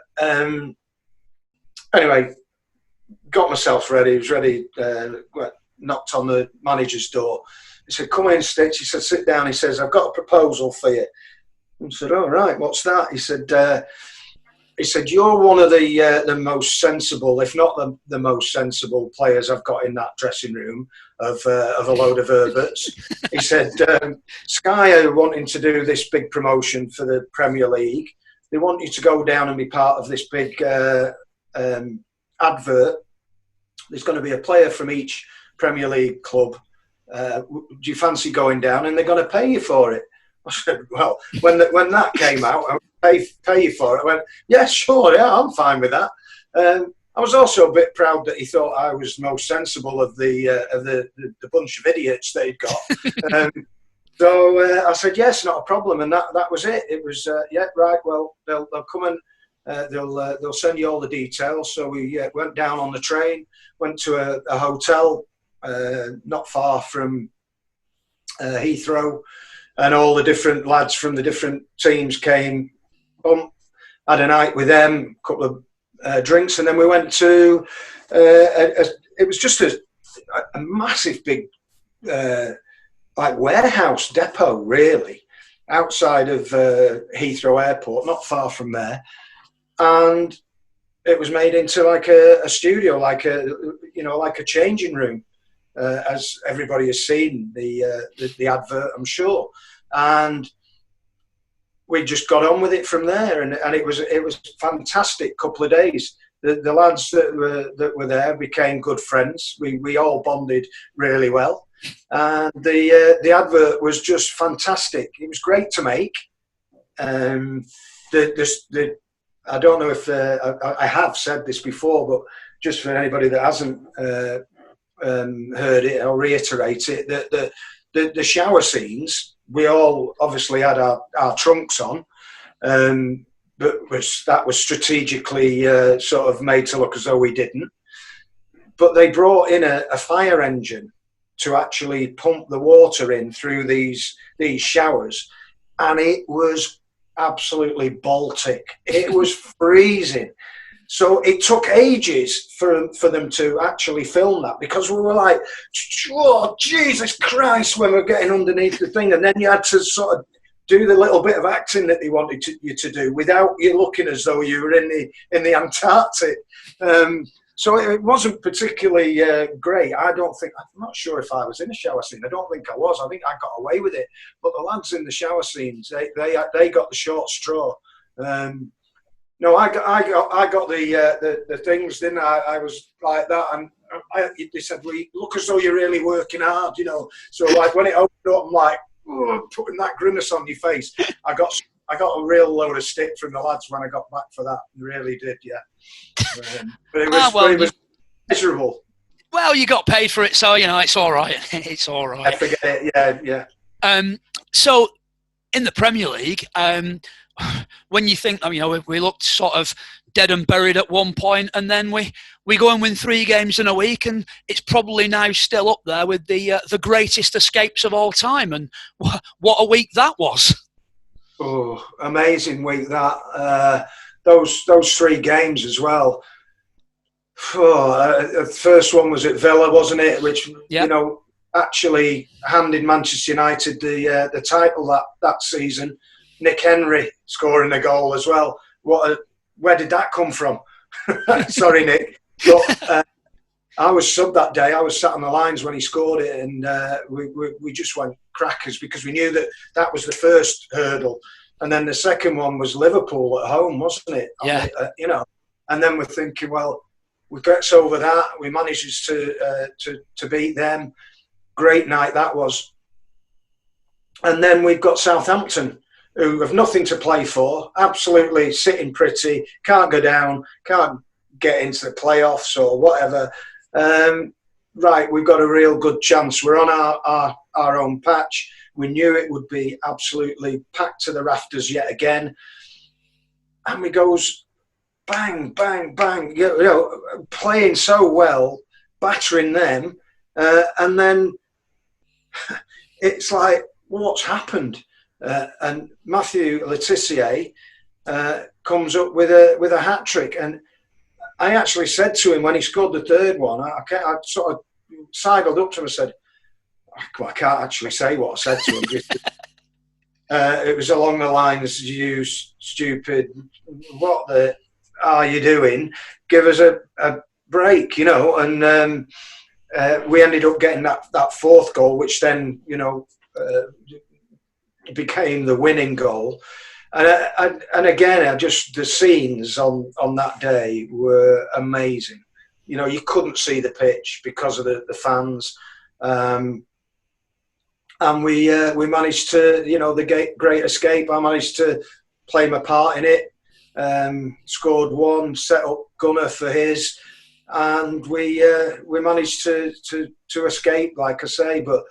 [SPEAKER 2] anyway, got myself ready. Was ready, knocked on the manager's door. He said, come in, Stitch. He said, sit down. He says, I've got a proposal for you. I said, all right, what's that? He said, you're one of the most sensible, if not the most sensible players I've got in that dressing room of a load of Herberts. He said, Sky are wanting to do this big promotion for the Premier League. They want you to go down and be part of this big advert. There's going to be a player from each Premier League club. Do you fancy going down? And they're going to pay you for it. I said, well, when that came out, I pay you for it. I went, yeah, sure, yeah, I'm fine with that. I was also a bit proud that he thought I was the most sensible of the bunch of idiots that he'd got. So I said, yes, not a problem, and that was it. It was yeah, right. Well, they'll come and they'll send you all the details. So we went down on the train, went to a hotel. Not far from Heathrow, and all the different lads from the different teams came. Had a night with them, a couple of drinks, and then we went to. It was just a massive big like warehouse depot, really, outside of Heathrow Airport, not far from there, and it was made into like a studio, like a changing room. As everybody has seen the advert, I'm sure, and we just got on with it from there, and it was fantastic couple of days. The lads that were there became good friends. We all bonded really well, and the advert was just fantastic. It was great to make. I don't know if I have said this before, but just for anybody that hasn't heard it, I'll reiterate it, that the shower scenes, we all obviously had our trunks on, but that was strategically sort of made to look as though we didn't. But they brought in a fire engine to actually pump the water in through these showers, and it was absolutely Baltic. It was freezing. So it took ages for them to actually film that, because we were like, oh, Jesus Christ, when we're getting underneath the thing. And then you had to sort of do the little bit of acting that they wanted you to do without you looking as though you were in the Antarctic. So it wasn't particularly great. I'm not sure if I was in a shower scene. I don't think I was. I think I got away with it. But the lads in the shower scenes, they got the short straw. No, I got the things, didn't I? I was like that, and they said, "Well, you look as though you're really working hard," So like when it opened up, I'm like, putting that grimace on your face. I got I got a real load of stick from the lads when I got back for that. Really did, yeah. But it was miserable.
[SPEAKER 1] Well, you got paid for it, so it's all right. It's all right.
[SPEAKER 2] I forget it. Yeah.
[SPEAKER 1] So in the Premier League, when you think, we looked sort of dead and buried at one point, and then we go and win 3 games in a week, and it's probably now still up there with the greatest escapes of all time. And what a week that was!
[SPEAKER 2] Oh, amazing week that. Those 3 games as well. The first one was at Villa, wasn't it? Which actually handed Manchester United the title that season. Nick Henry scoring a goal as well. Where did that come from? Sorry, Nick. But I was subbed that day. I was sat on the lines when he scored it, and we just went crackers because we knew that was the first hurdle, and then the second one was Liverpool at home, wasn't it?
[SPEAKER 1] Yeah.
[SPEAKER 2] And then we're thinking, well, we get over that. We managed to beat them. Great night that was. And then we've got Southampton, who have nothing to play for, absolutely sitting pretty, can't go down, can't get into the playoffs or whatever. Right, we've got a real good chance. We're on our own patch. We knew it would be absolutely packed to the rafters yet again. And we goes bang, bang, bang, playing so well, battering them. And then it's like, what's happened? And Matthew Latics comes up with a hat trick, and I actually said to him when he scored the third one, I sort of sidled up to him and said, I can't actually say what I said to him. It was along the lines, "You stupid, what the are you doing? Give us a break," And we ended up getting that fourth goal, which then became the winning goal. And again, just the scenes on that day were amazing. You couldn't see the pitch because of the fans, and we managed to, the great escape. I managed to play my part in it. Scored 1, set up Gunner for his, and we managed to escape, like I say, but.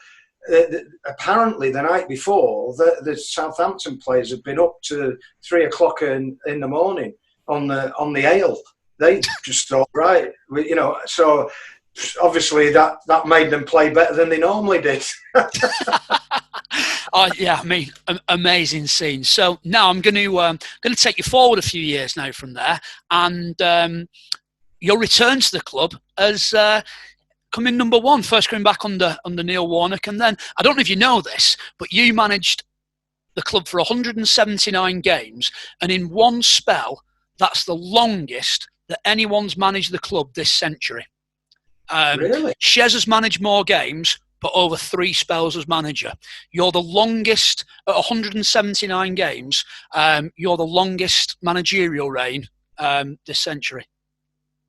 [SPEAKER 2] Apparently the night before the Southampton players had been up to 3 o'clock in the morning on the ale. They just thought, right, so obviously that made them play better than they normally did.
[SPEAKER 1] Amazing scene. So now I'm going to take you forward a few years now from there, and your return to the club as coming number 1, first coming back under Neil Warnock, and then I don't know if you know this, but you managed the club for 179 games, and in one spell, that's the longest that anyone's managed the club this century.
[SPEAKER 2] Really?
[SPEAKER 1] Shez has managed more games, but over 3 spells as manager. You're the longest at 179 games. You're the longest managerial reign this century.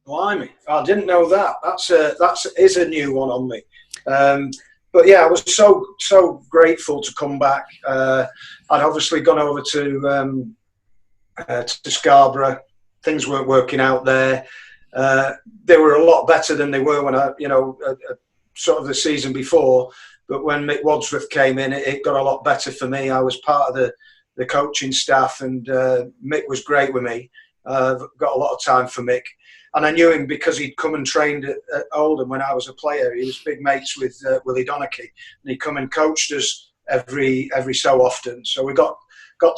[SPEAKER 2] Blimey, I didn't know that. That is a new one on me. But yeah, I was so grateful to come back. I'd obviously gone over to Scarborough. Things weren't working out there. They were a lot better than they were when sort of the season before. But when Mick Wadsworth came in, it got a lot better for me. I was part of the coaching staff, and Mick was great with me. Got a lot of time for Mick. And I knew him because he'd come and trained at Oldham when I was a player. He was big mates with Willie Donachie, and he'd come and coached us every so often. So we got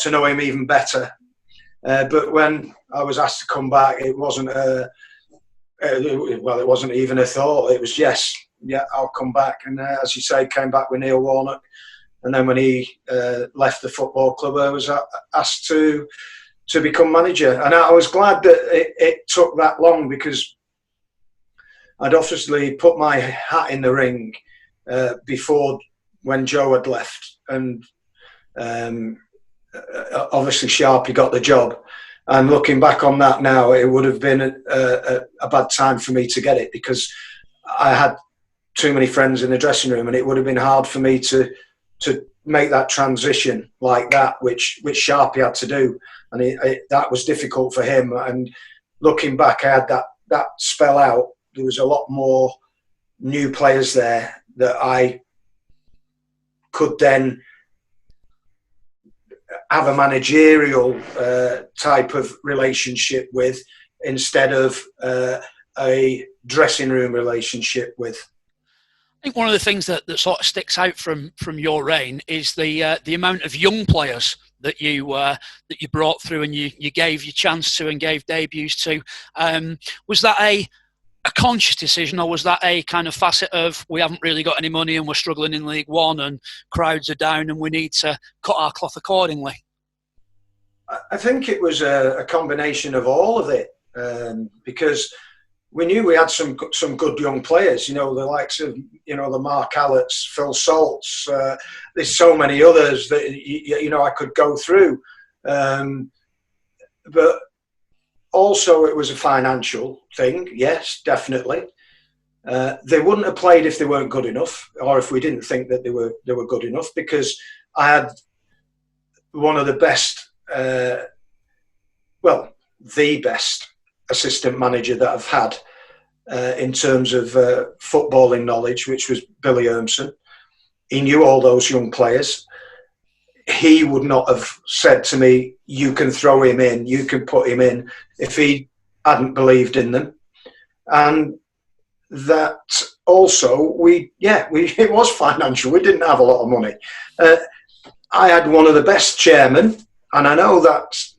[SPEAKER 2] to know him even better. But when I was asked to come back, it wasn't it wasn't even a thought. It was yes, yeah, I'll come back. And as you say, came back with Neil Warnock. And then when he left the football club, I was asked to become manager, and I was glad that it took that long, because I'd obviously put my hat in the ring before when Joe had left, and obviously Sharpie got the job. And looking back on that now, it would have been a bad time for me to get it, because I had too many friends in the dressing room, and it would have been hard for me to make that transition like that, which Sharpie had to do, and that was difficult for him. And looking back, I had that spell out. There was a lot more new players there that I could then have a managerial type of relationship with, instead of a dressing room relationship with.
[SPEAKER 1] I think one of the things that sort of sticks out from your reign is the amount of young players that you brought through and you gave your chance to and gave debuts to. Was that a conscious decision, or was that a kind of facet of, we haven't really got any money and we're struggling in League One and crowds are down and we need to cut our cloth accordingly?
[SPEAKER 2] I think it was a combination of all of it, because we knew we had some good young players, the likes of, the Mark Allett's, Phil Salts. There's so many others that, I could go through. But also it was a financial thing. Yes, definitely. They wouldn't have played if they weren't good enough, or if we didn't think that they were good enough, because I had one of the best, the best assistant manager that I've had in terms of footballing knowledge, which was Billy Ermson. He knew all those young players. He would not have said to me, you can throw him in, you can put him in, if he hadn't believed in them. And that also, it was financial. We didn't have a lot of money. I had one of the best chairmen, and I know that's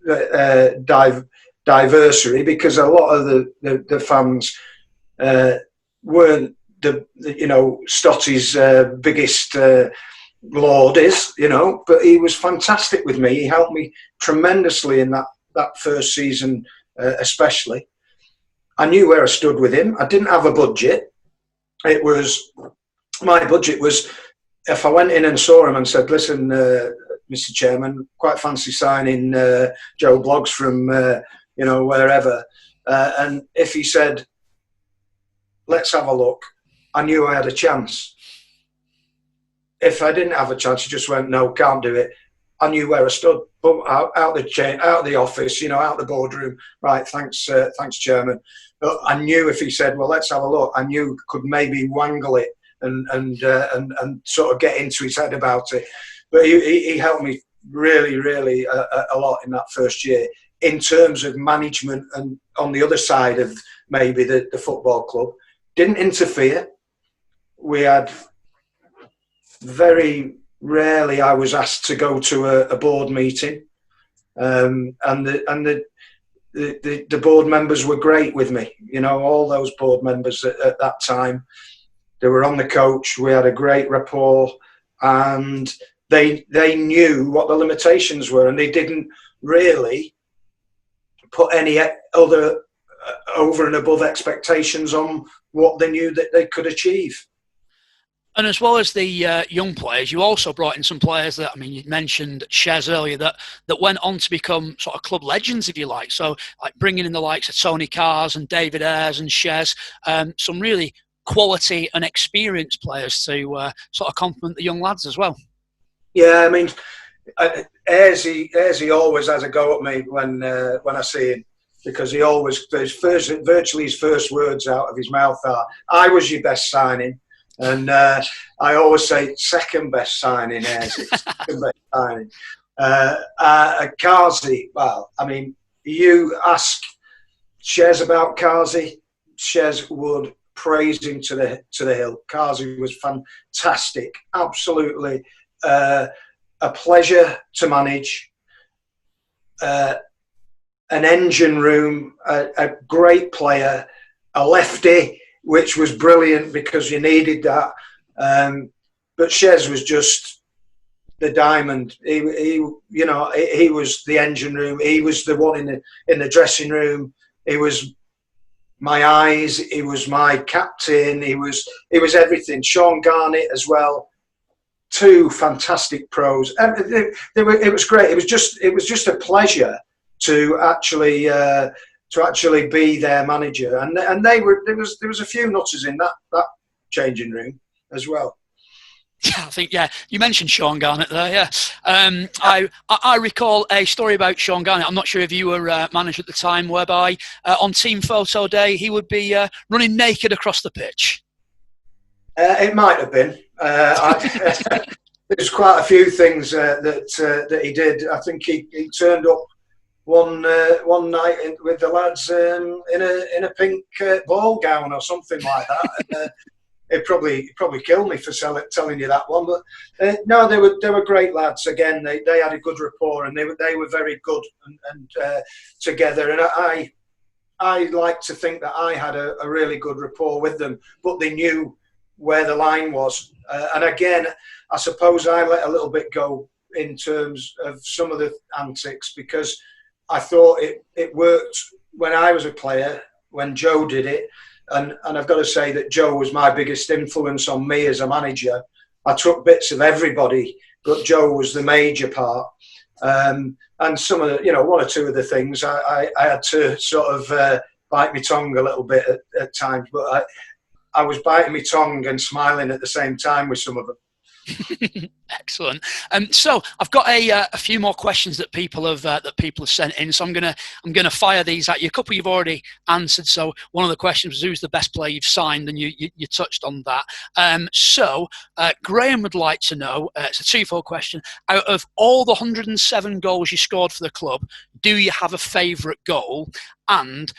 [SPEAKER 2] diversary, because a lot of the fans weren't Stotty's biggest lord is, but he was fantastic with me. He helped me tremendously in that first season, especially. I knew where I stood with him. I didn't have a budget. My budget was, if I went in and saw him and said, listen, Mr. Chairman, quite fancy signing Joe Bloggs from, wherever. And if he said, let's have a look, I knew I had a chance. If I didn't have a chance, he just went, no, can't do it. I knew where I stood. Out the office, out the boardroom. Right, thanks, Chairman. But I knew if he said, well, let's have a look, I knew could maybe wangle it and sort of get into his head about it. But he helped me really, really a lot in that first year, in terms of management, and on the other side of maybe the football club. Didn't interfere. We had very rarely I was asked to go to a board meeting, and the board members were great with me. All those board members at that time, they were on the coach. We had a great rapport, and they knew what the limitations were, and they didn't really put any other over and above expectations on what they knew that they could achieve.
[SPEAKER 1] And as well as the young players, you also brought in some players that, you mentioned Shez earlier, that went on to become sort of club legends, if you like. So, like bringing in the likes of Tony Carrs and David Ayres and Shez, some really quality and experienced players to sort of complement the young lads as well.
[SPEAKER 2] Yeah, Ayres, he always has a go at me when I see him, because he always, virtually his first words out of his mouth are, I was your best signing. And I always say second best signing, Ayres. Second best signing. Carsey, you ask Shez about Carsey, Shez would praise him to the hill. Carsey was fantastic, absolutely a pleasure to manage. An engine room, a great player, a lefty, which was brilliant because you needed that. But Shez was just the diamond. He was the engine room. He was the one in the dressing room. He was my eyes. He was my captain. He was everything. Sean Garnett as well. Two fantastic pros. It was great. It was just a pleasure to actually be their manager, and there was a few nutters in that changing room as well.
[SPEAKER 1] Yeah, I think, you mentioned Sean Garnett there, yeah. I recall a story about Sean Garnett. I'm not sure if you were manager at the time, whereby on team photo day, he would be running naked across the pitch.
[SPEAKER 2] It might have been. There's quite a few things that he did. I think he turned up one night with the lads in a pink ball gown or something like that. It'd probably kill me for telling you that one, but no, they were great lads. Again, they had a good rapport, and they were very good and together. And I like to think that I had a really good rapport with them, but they knew where the line was. And again, I suppose I let a little bit go in terms of some of the antics, because I thought it worked when I was a player, when Joe did it. And I've got to say that Joe was my biggest influence on me as a manager. I took bits of everybody, but Joe was the major part. And some of the, one or two of the things I had to sort of bite my tongue a little bit at times, but I was biting my tongue and smiling at the same time with some of them.
[SPEAKER 1] Excellent. So I've got a few more questions that people have sent in. So I'm gonna fire these at you. A couple you've already answered. So one of the questions was, who's the best player you've signed, and you touched on that. So Graham would like to know. It's a twofold question. Out of all the 107 goals you scored for the club, do you have a favourite goal? And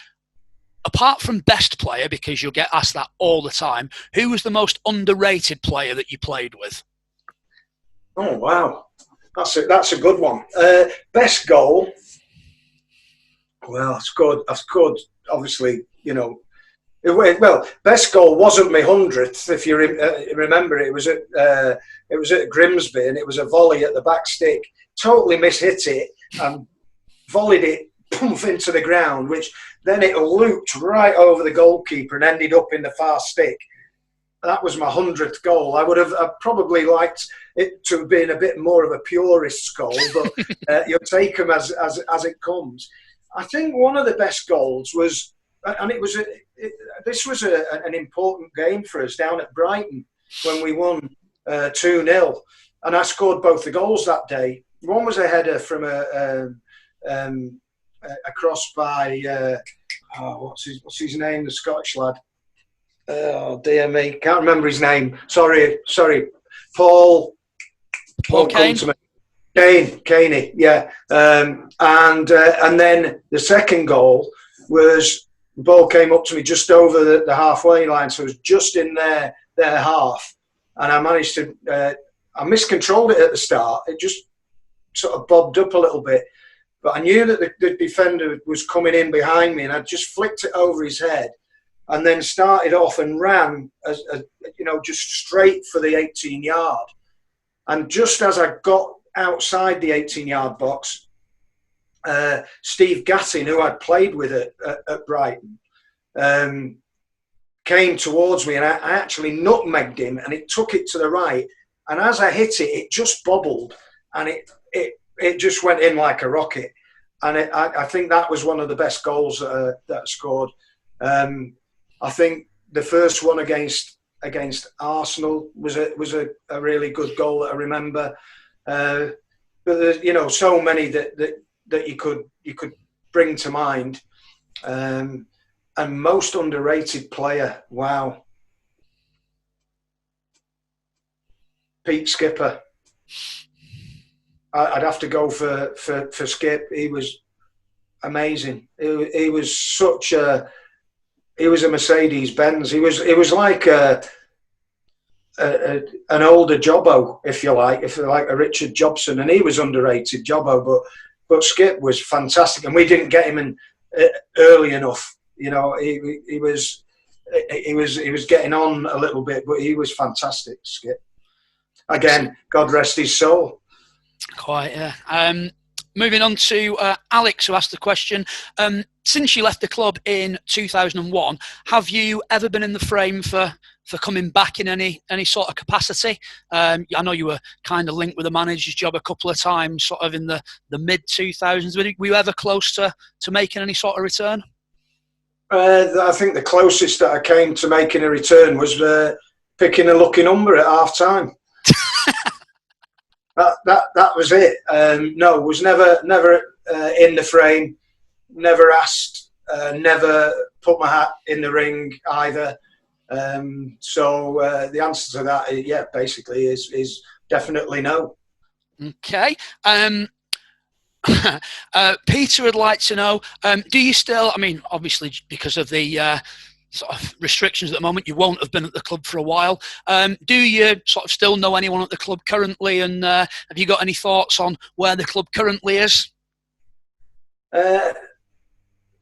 [SPEAKER 1] apart from best player, because you'll get asked that all the time, who was the most underrated player that you played with?
[SPEAKER 2] Oh wow, that's a good one. Best goal. Well, I scored. Obviously, well, best goal wasn't my 100th. If you remember, it was at Grimsby, and it was a volley at the back stick. Totally mishit it and volleyed it poof into the ground, which then it looped right over the goalkeeper and ended up in the far stick. That was my 100th goal. I probably liked it to have been a bit more of a purist's goal, but you'll take them as it comes. I think one of the best goals was, and this was an important game for us down at Brighton when we won 2-0, and I scored both the goals that day. One was a header from a cross by what's his name, the Scottish lad. Oh dear me, can't remember his name. Sorry, Paul
[SPEAKER 1] Kane.
[SPEAKER 2] Caney, yeah. And then the second goal was the ball came up to me just over the halfway line, so it was just in their half, and I managed to. I miscontrolled it at the start. It just sort of bobbed up a little bit, but I knew that the defender was coming in behind me, and I just flicked it over his head. And then started off and ran, just straight for the 18-yard. And just as I got outside the 18-yard box, Steve Gattin, who I'd played with at Brighton, came towards me, and I actually nutmegged him, and it took it to the right. And as I hit it, it just bobbled, and it just went in like a rocket. And I think that was one of the best goals that I scored. I think the first one against Arsenal was a really good goal that I remember. But there's, so many that you could bring to mind. And most underrated player, wow. Pete Skipper. I'd have to go for Skip. He was amazing. He was such a. He was a Mercedes-Benz. He was like an older Jobbo, if you like a Richard Jobson, and he was underrated Jobbo. But Skip was fantastic, and we didn't get him in early enough. He was getting on a little bit, but he was fantastic, Skip. Again, God rest his soul.
[SPEAKER 1] Quite, yeah. Moving on to Alex, who asked the question. Since you left the club in 2001, have you ever been in the frame for coming back in any sort of capacity? I know you were kind of linked with the manager's job a couple of times, sort of in the mid-2000s. Were you ever close to making any sort of return?
[SPEAKER 2] I think the closest that I came to making a return was picking a lucky number at half-time. That was it. No, was never in the frame, never asked, never put my hat in the ring either. So the answer to that, yeah, basically is definitely no.
[SPEAKER 1] Okay. Peter would like to know, do you still, I mean, obviously because of the sort of restrictions at the moment, you won't have been at the club for a while. Do you sort of still know anyone at the club currently, and have you got any thoughts on where the club currently is?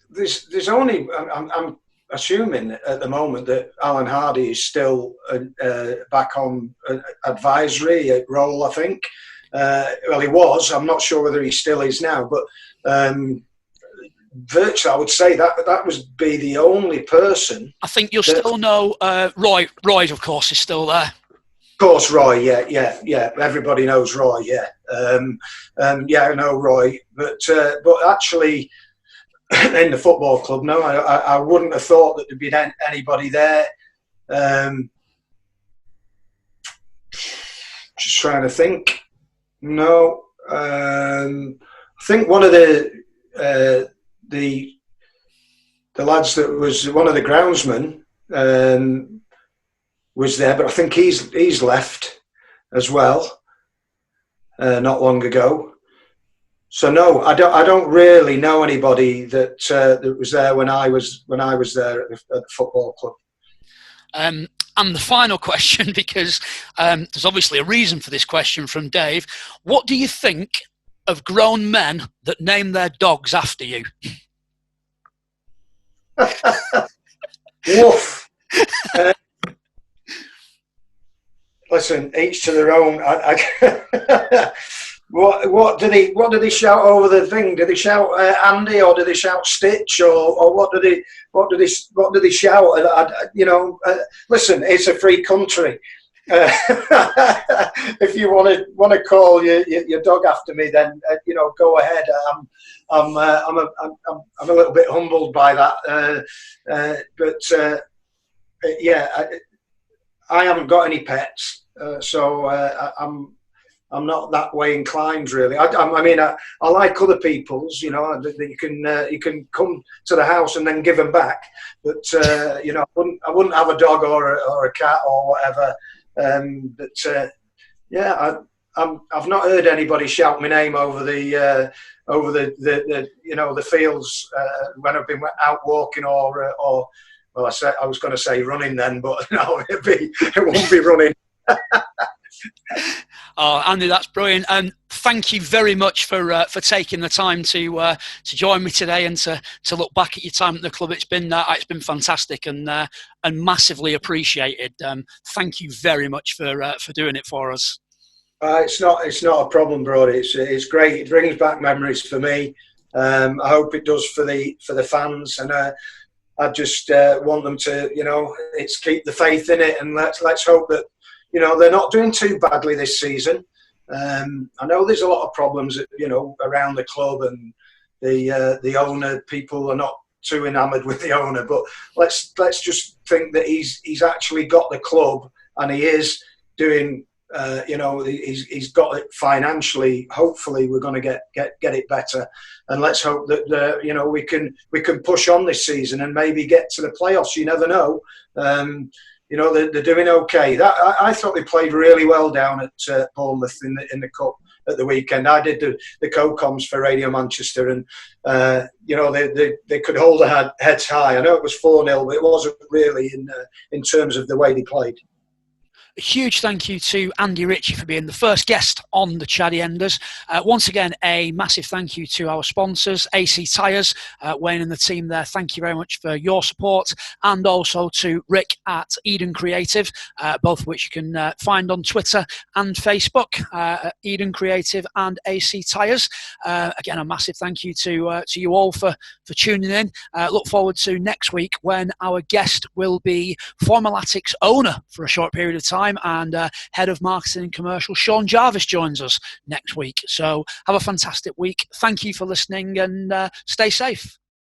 [SPEAKER 2] There's only, I'm assuming at the moment that Alan Hardy is still back on an advisory role, I think. Well, he was. I'm not sure whether he still is now, but virtually, I would say that would be the only person.
[SPEAKER 1] I think you'll still know Roy. Roy, of course, is still there.
[SPEAKER 2] Of course, Roy. Yeah. Everybody knows Roy. Yeah. Yeah, I know Roy, but actually, in the football club, no, I wouldn't have thought that there'd be anybody there. Just trying to think. No, I think one of the lads that was one of the groundsmen was there, but I think he's left as well not long ago. So no, I don't really know anybody that was there when I was there at the football club.
[SPEAKER 1] And the final question, because there's obviously a reason for this question from Dave. What do you think of grown men that name their dogs after you?
[SPEAKER 2] Woof. Listen, each to their own. What did he shout over the thing? Did they shout Andy, or did they shout Stitch, or what did they shout? Listen, it's a free country. If you want to call your dog after me, then go ahead. I'm a little bit humbled by that, but yeah, I haven't got any pets, so I'm not that way inclined, really. I mean, I like other people's, that you can come to the house and then give them back. But I wouldn't have a dog or a cat or whatever. Yeah, I've not heard anybody shout my name over the fields when I've been out walking or well, I was going to say running then, but no, it won't be running.
[SPEAKER 1] Oh, Andy, that's brilliant. And thank you very much for taking the time to join me today and to look back at your time at the club. It's been fantastic and massively appreciated. Thank you very much for doing it for us.
[SPEAKER 2] It's not a problem, Brody. It's great. It brings back memories for me. I hope it does for the fans, and I just want them to it's keep the faith in it, and let's hope that. They're not doing too badly this season. I know there's a lot of problems, around the club, and the owner. People are not too enamoured with the owner, but let's just think that he's actually got the club, and he is doing. He's got it financially. Hopefully, we're going to get it better, and let's hope that we can push on this season and maybe get to the playoffs. You never know. They're doing okay. I thought they played really well down at Bournemouth in the cup at the weekend. I did the co-coms for Radio Manchester, and they could hold their heads high. I know it was 4-0, but it wasn't really in terms of the way they played.
[SPEAKER 1] A huge thank you to Andy Ritchie for being the first guest on the Chaddy Enders. Once again, a massive thank you to our sponsors, AC Tyres, Wayne and the team there. Thank you very much for your support, and also to Rick at Eden Creative, both of which you can find on Twitter and Facebook, Eden Creative and AC Tyres. Again, a massive thank you to you all for tuning in. Look forward to next week when our guest will be former Latics owner for a short period of time, and head of marketing and commercial Sean Jarvis joins us next week. So have a fantastic week. Thank you for listening, and stay safe.